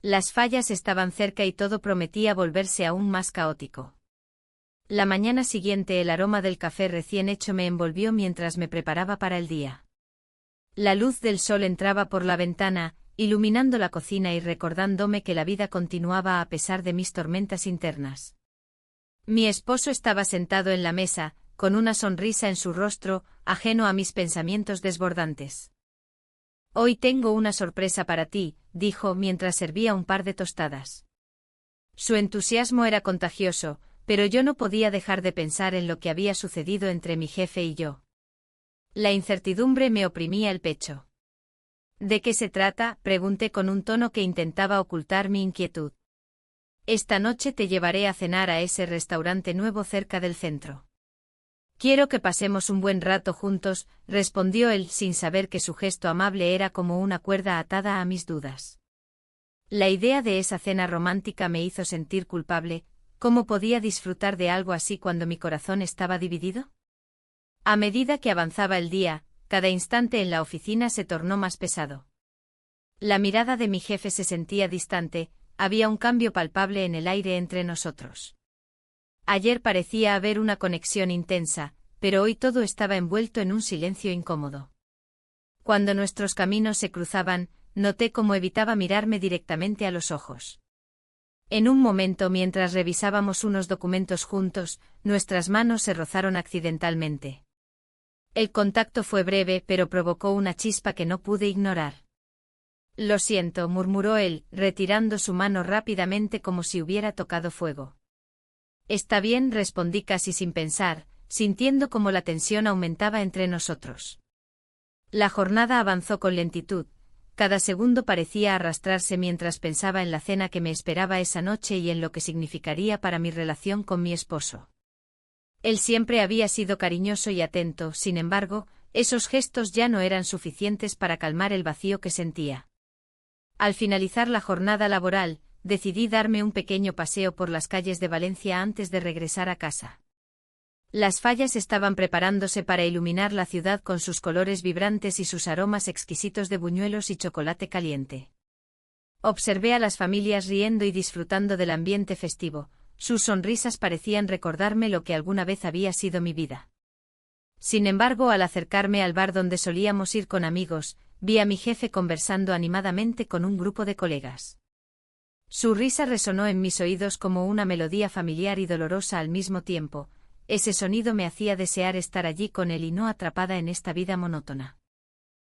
Las fallas estaban cerca y todo prometía volverse aún más caótico. La mañana siguiente el aroma del café recién hecho me envolvió mientras me preparaba para el día. La luz del sol entraba por la ventana, iluminando la cocina y recordándome que la vida continuaba a pesar de mis tormentas internas. Mi esposo estaba sentado en la mesa, con una sonrisa en su rostro, ajeno a mis pensamientos desbordantes. Hoy tengo una sorpresa para ti, dijo mientras servía un par de tostadas. Su entusiasmo era contagioso, pero yo no podía dejar de pensar en lo que había sucedido entre mi jefe y yo. La incertidumbre me oprimía el pecho. ¿De qué se trata?, pregunté con un tono que intentaba ocultar mi inquietud. Esta noche te llevaré a cenar a ese restaurante nuevo cerca del centro. Quiero que pasemos un buen rato juntos, respondió él sin saber que su gesto amable era como una cuerda atada a mis dudas. La idea de esa cena romántica me hizo sentir culpable. ¿Cómo podía disfrutar de algo así cuando mi corazón estaba dividido? A medida que avanzaba el día, cada instante en la oficina se tornó más pesado. La mirada de mi jefe se sentía distante, había un cambio palpable en el aire entre nosotros. Ayer parecía haber una conexión intensa, pero hoy todo estaba envuelto en un silencio incómodo. Cuando nuestros caminos se cruzaban, noté cómo evitaba mirarme directamente a los ojos. En un momento mientras revisábamos unos documentos juntos, nuestras manos se rozaron accidentalmente. El contacto fue breve pero provocó una chispa que no pude ignorar. Lo siento, murmuró él, retirando su mano rápidamente como si hubiera tocado fuego. Está bien, respondí casi sin pensar, sintiendo cómo la tensión aumentaba entre nosotros. La jornada avanzó con lentitud, cada segundo parecía arrastrarse mientras pensaba en la cena que me esperaba esa noche y en lo que significaría para mi relación con mi esposo. Él siempre había sido cariñoso y atento, sin embargo, esos gestos ya no eran suficientes para calmar el vacío que sentía. Al finalizar la jornada laboral, decidí darme un pequeño paseo por las calles de Valencia antes de regresar a casa. Las fallas estaban preparándose para iluminar la ciudad con sus colores vibrantes y sus aromas exquisitos de buñuelos y chocolate caliente. Observé a las familias riendo y disfrutando del ambiente festivo. Sus sonrisas parecían recordarme lo que alguna vez había sido mi vida. Sin embargo, al acercarme al bar donde solíamos ir con amigos, vi a mi jefe conversando animadamente con un grupo de colegas. Su risa resonó en mis oídos como una melodía familiar y dolorosa al mismo tiempo. Ese sonido me hacía desear estar allí con él y no atrapada en esta vida monótona.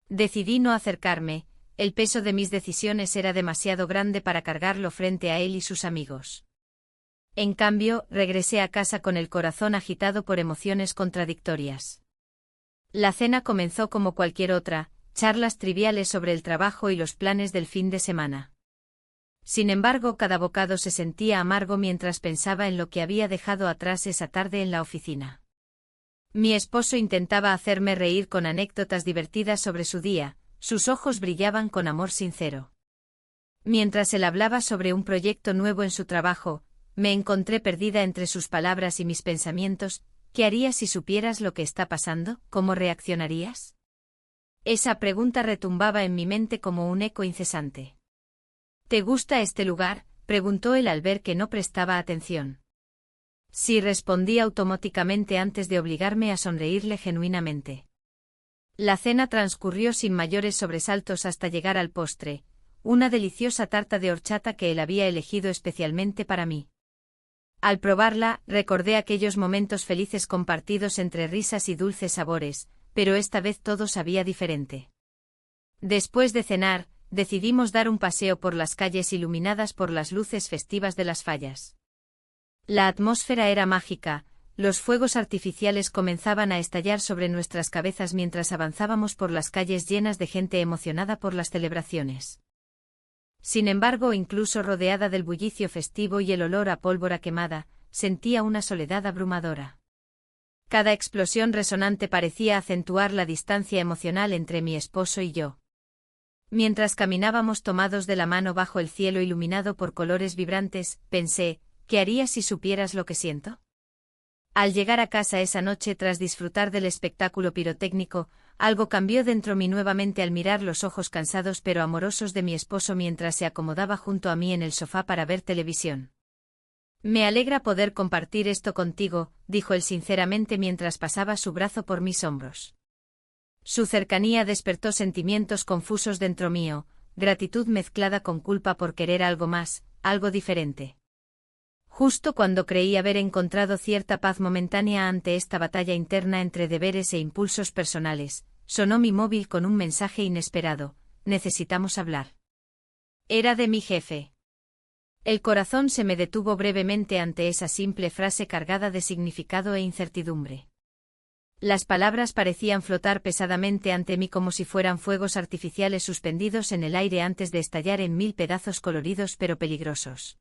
Decidí no acercarme, el peso de mis decisiones era demasiado grande para cargarlo frente a él y sus amigos. En cambio, regresé a casa con el corazón agitado por emociones contradictorias. La cena comenzó como cualquier otra, charlas triviales sobre el trabajo y los planes del fin de semana. Sin embargo, cada bocado se sentía amargo mientras pensaba en lo que había dejado atrás esa tarde en la oficina. Mi esposo intentaba hacerme reír con anécdotas divertidas sobre su día, sus ojos brillaban con amor sincero. Mientras él hablaba sobre un proyecto nuevo en su trabajo, me encontré perdida entre sus palabras y mis pensamientos. ¿Qué harías si supieras lo que está pasando? ¿Cómo reaccionarías? Esa pregunta retumbaba en mi mente como un eco incesante. ¿Te gusta este lugar?, preguntó él al ver que no prestaba atención. Sí, respondí automáticamente antes de obligarme a sonreírle genuinamente. La cena transcurrió sin mayores sobresaltos hasta llegar al postre, una deliciosa tarta de horchata que él había elegido especialmente para mí. Al probarla, recordé aquellos momentos felices compartidos entre risas y dulces sabores, pero esta vez todo sabía diferente. Después de cenar, decidimos dar un paseo por las calles iluminadas por las luces festivas de las fallas. La atmósfera era mágica, los fuegos artificiales comenzaban a estallar sobre nuestras cabezas mientras avanzábamos por las calles llenas de gente emocionada por las celebraciones. Sin embargo, incluso rodeada del bullicio festivo y el olor a pólvora quemada, sentía una soledad abrumadora. Cada explosión resonante parecía acentuar la distancia emocional entre mi esposo y yo. Mientras caminábamos tomados de la mano bajo el cielo iluminado por colores vibrantes, pensé, ¿qué harías si supieras lo que siento? Al llegar a casa esa noche tras disfrutar del espectáculo pirotécnico, algo cambió dentro mí nuevamente al mirar los ojos cansados pero amorosos de mi esposo mientras se acomodaba junto a mí en el sofá para ver televisión. Me alegra poder compartir esto contigo, dijo él sinceramente mientras pasaba su brazo por mis hombros. Su cercanía despertó sentimientos confusos dentro mío, gratitud mezclada con culpa por querer algo más, algo diferente. Justo cuando creí haber encontrado cierta paz momentánea ante esta batalla interna entre deberes e impulsos personales, sonó mi móvil con un mensaje inesperado: necesitamos hablar. Era de mi jefe. El corazón se me detuvo brevemente ante esa simple frase cargada de significado e incertidumbre. Las palabras parecían flotar pesadamente ante mí como si fueran fuegos artificiales suspendidos en el aire antes de estallar en mil pedazos coloridos pero peligrosos.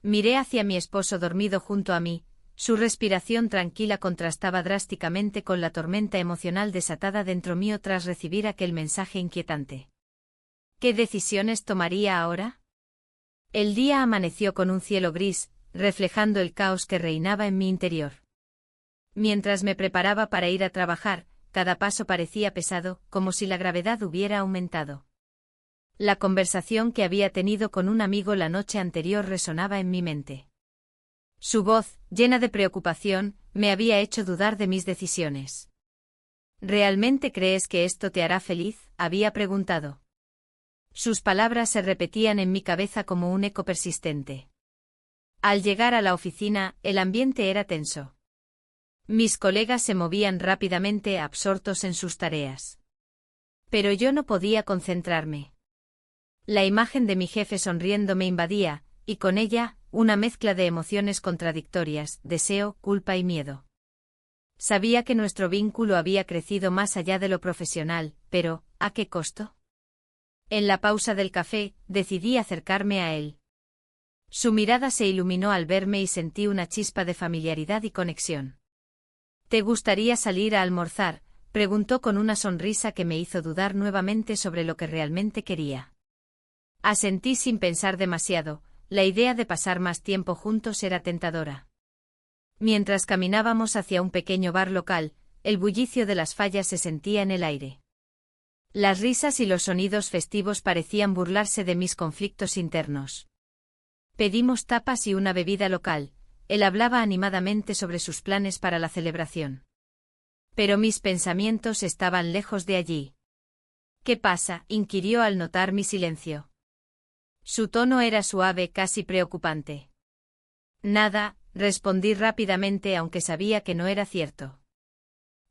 Miré hacia mi esposo dormido junto a mí, su respiración tranquila contrastaba drásticamente con la tormenta emocional desatada dentro mío tras recibir aquel mensaje inquietante. ¿Qué decisiones tomaría ahora? El día amaneció con un cielo gris, reflejando el caos que reinaba en mi interior. Mientras me preparaba para ir a trabajar, cada paso parecía pesado, como si la gravedad hubiera aumentado. La conversación que había tenido con un amigo la noche anterior resonaba en mi mente. Su voz, llena de preocupación, me había hecho dudar de mis decisiones. ¿Realmente crees que esto te hará feliz?, había preguntado. Sus palabras se repetían en mi cabeza como un eco persistente. Al llegar a la oficina, el ambiente era tenso. Mis colegas se movían rápidamente absortos en sus tareas. Pero yo no podía concentrarme. La imagen de mi jefe sonriendo me invadía, y con ella, una mezcla de emociones contradictorias, deseo, culpa y miedo. Sabía que nuestro vínculo había crecido más allá de lo profesional, pero, ¿a qué costo? En la pausa del café, decidí acercarme a él. Su mirada se iluminó al verme y sentí una chispa de familiaridad y conexión. ¿Te gustaría salir a almorzar?, preguntó con una sonrisa que me hizo dudar nuevamente sobre lo que realmente quería. Asentí sin pensar demasiado, la idea de pasar más tiempo juntos era tentadora. Mientras caminábamos hacia un pequeño bar local, el bullicio de las fallas se sentía en el aire. Las risas y los sonidos festivos parecían burlarse de mis conflictos internos. Pedimos tapas y una bebida local, él hablaba animadamente sobre sus planes para la celebración. Pero mis pensamientos estaban lejos de allí. ¿Qué pasa?, inquirió al notar mi silencio. Su tono era suave, casi preocupante. Nada, respondí rápidamente aunque sabía que no era cierto.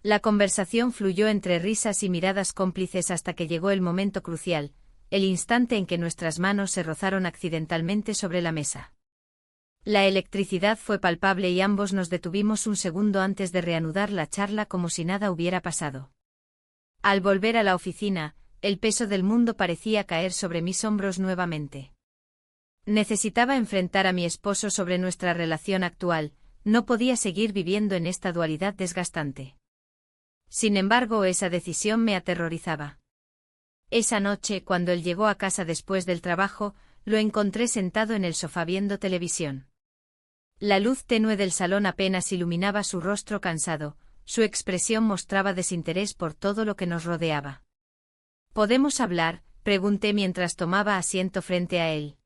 La conversación fluyó entre risas y miradas cómplices hasta que llegó el momento crucial, el instante en que nuestras manos se rozaron accidentalmente sobre la mesa. La electricidad fue palpable y ambos nos detuvimos un segundo antes de reanudar la charla como si nada hubiera pasado. Al volver a la oficina, el peso del mundo parecía caer sobre mis hombros nuevamente. Necesitaba enfrentar a mi esposo sobre nuestra relación actual, no podía seguir viviendo en esta dualidad desgastante. Sin embargo, esa decisión me aterrorizaba. Esa noche, cuando él llegó a casa después del trabajo, lo encontré sentado en el sofá viendo televisión. La luz tenue del salón apenas iluminaba su rostro cansado, su expresión mostraba desinterés por todo lo que nos rodeaba. ¿Podemos hablar?, pregunté mientras tomaba asiento frente a él.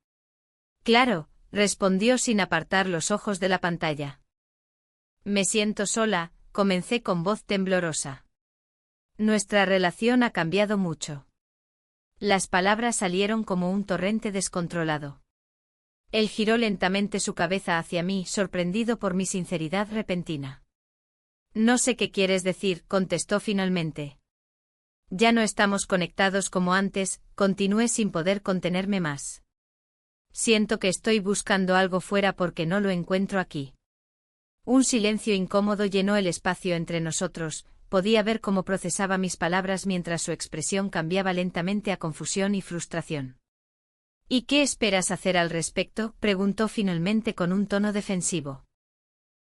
Claro, respondió sin apartar los ojos de la pantalla. Me siento sola, comencé con voz temblorosa. Nuestra relación ha cambiado mucho. Las palabras salieron como un torrente descontrolado. Él giró lentamente su cabeza hacia mí, sorprendido por mi sinceridad repentina. No sé qué quieres decir, contestó finalmente. Ya no estamos conectados como antes, continué sin poder contenerme más. Siento que estoy buscando algo fuera porque no lo encuentro aquí. Un silencio incómodo llenó el espacio entre nosotros, podía ver cómo procesaba mis palabras mientras su expresión cambiaba lentamente a confusión y frustración. ¿Y qué esperas hacer al respecto?, preguntó finalmente con un tono defensivo.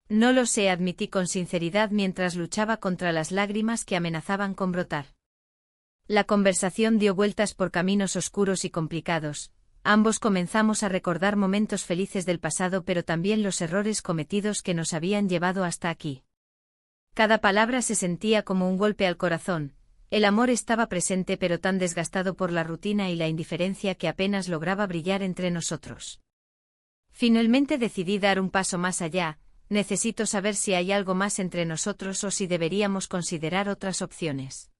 No lo sé, admití con sinceridad mientras luchaba contra las lágrimas que amenazaban con brotar. La conversación dio vueltas por caminos oscuros y complicados. Ambos comenzamos a recordar momentos felices del pasado pero también los errores cometidos que nos habían llevado hasta aquí. Cada palabra se sentía como un golpe al corazón. El amor estaba presente pero tan desgastado por la rutina y la indiferencia que apenas lograba brillar entre nosotros. Finalmente decidí dar un paso más allá. Necesito saber si hay algo más entre nosotros o si deberíamos considerar otras opciones.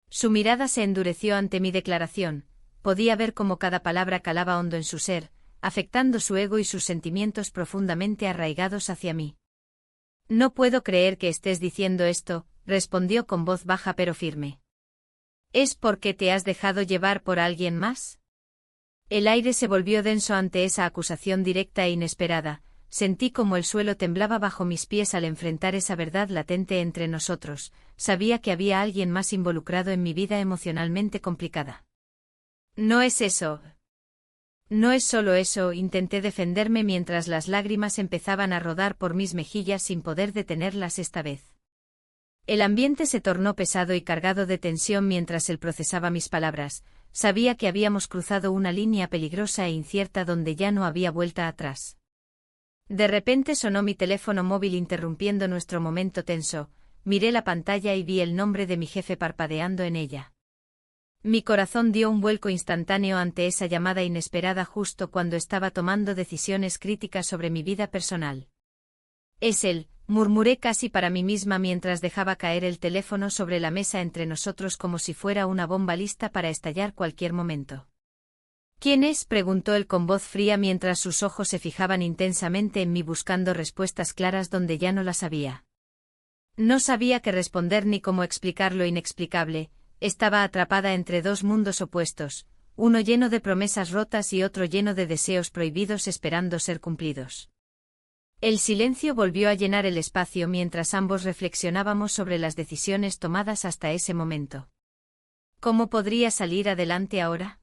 Su mirada se endureció ante mi declaración. Podía ver cómo cada palabra calaba hondo en su ser, afectando su ego y sus sentimientos profundamente arraigados hacia mí. No puedo creer que estés diciendo esto, respondió con voz baja pero firme. ¿Es porque te has dejado llevar por alguien más? El aire se volvió denso ante esa acusación directa e inesperada. Sentí como el suelo temblaba bajo mis pies al enfrentar esa verdad latente entre nosotros. Sabía que había alguien más involucrado en mi vida emocionalmente complicada. No es eso. No es solo eso, intenté defenderme mientras las lágrimas empezaban a rodar por mis mejillas sin poder detenerlas esta vez. El ambiente se tornó pesado y cargado de tensión mientras él procesaba mis palabras. Sabía que habíamos cruzado una línea peligrosa e incierta donde ya no había vuelta atrás. De repente sonó mi teléfono móvil interrumpiendo nuestro momento tenso. Miré la pantalla y vi el nombre de mi jefe parpadeando en ella. Mi corazón dio un vuelco instantáneo ante esa llamada inesperada justo cuando estaba tomando decisiones críticas sobre mi vida personal. Es él, murmuré casi para mí misma mientras dejaba caer el teléfono sobre la mesa entre nosotros como si fuera una bomba lista para estallar cualquier momento. ¿Quién es?, preguntó él con voz fría mientras sus ojos se fijaban intensamente en mí buscando respuestas claras donde ya no las había. No sabía qué responder ni cómo explicar lo inexplicable. Estaba atrapada entre dos mundos opuestos, uno lleno de promesas rotas y otro lleno de deseos prohibidos esperando ser cumplidos. El silencio volvió a llenar el espacio mientras ambos reflexionábamos sobre las decisiones tomadas hasta ese momento. ¿Cómo podría salir adelante ahora?